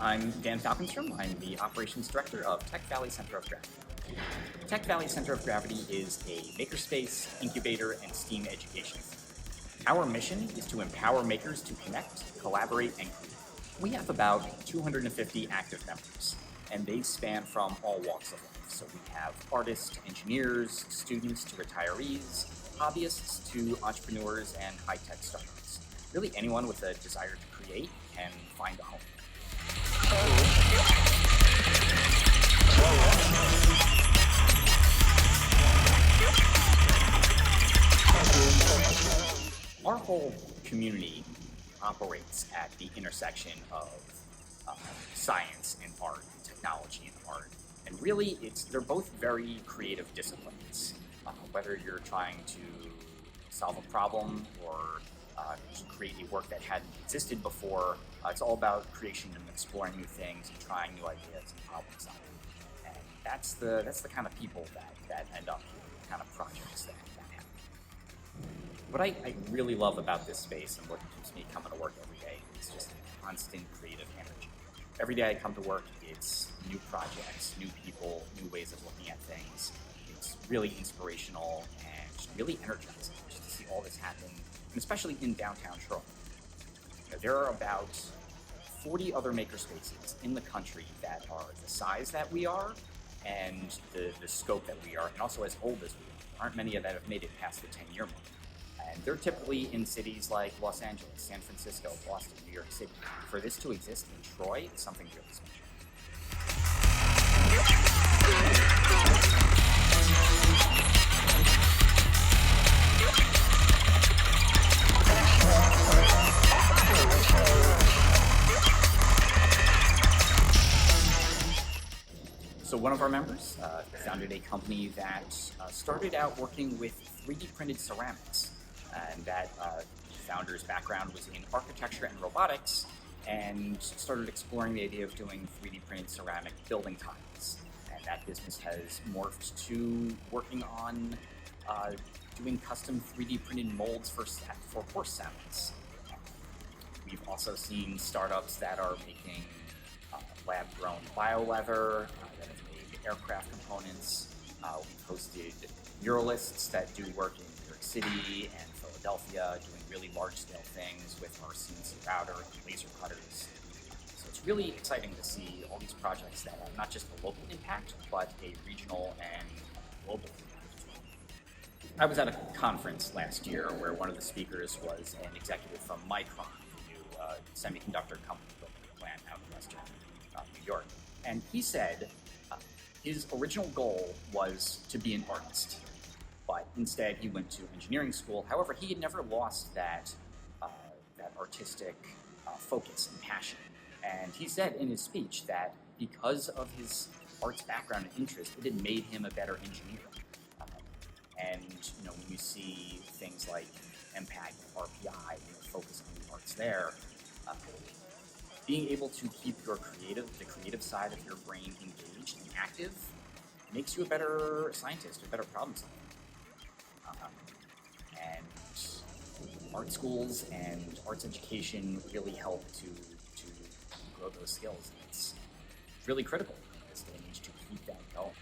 I'm Dan Falkenstrom. I'm the Operations Director of Tech Valley Center of Gravity. Tech Valley Center of Gravity is a makerspace, incubator, and STEAM education. Our mission is to empower makers to connect, collaborate, and create. We have about 250 active members, and they span from all walks of life. So we have artists, engineers, students to retirees, hobbyists to entrepreneurs and high-tech startups. Really anyone with a desire to create can find a home. Our whole community operates at the intersection of science and art, and technology and art. And really, they're both very creative disciplines. Whether you're trying to solve a problem or create a work that hadn't existed before, it's all about creation and exploring new things and trying new ideas and problem solving. And that's the kind of people that end up here, the kind of projects that happen. What I really love about this space and what keeps me coming to work every day is just constant creative energy. Every day I come to work, it's new projects, new people, new ways of looking at things. It's really inspirational and just really energizing just to see all this happen, and especially in downtown Charlotte. There are about 40 other makerspaces in the country that are the size that we are and the scope that we are, and also as old as we are. There aren't many that have made it past the 10-year mark. And they're typically in cities like Los Angeles, San Francisco, Boston, New York City. For this to exist in Troy is something really special. So one of our members founded a company that started out working with 3D printed ceramics. And that founder's background was in architecture and robotics, and started exploring the idea of doing 3D printed ceramic building tiles. And that business has morphed to working on doing custom 3D printed molds for horse saddles. We've also seen startups that are making lab-grown bioleather, that have made aircraft components. We've hosted muralists that do work in New York City and Philadelphia, doing really large-scale things with our CNC router and laser cutters. So it's really exciting to see all these projects that have not just a local impact, but a regional and global impact as well. I was at a conference last year where one of the speakers was an executive from Micron, the new semiconductor company building a plant out in western New York. And he said his original goal was to be an artist, but instead he went to engineering school. However, he had never lost that artistic focus and passion. And he said in his speech that because of his arts background and interest, it had made him a better engineer. And when you see things like MPAG, RPI, focus on the arts there, being able to keep the creative side of your brain engaged and active makes you a better scientist, a better problem solver. And art schools and arts education really help to grow those skills. It's really critical in this day and age to keep that going.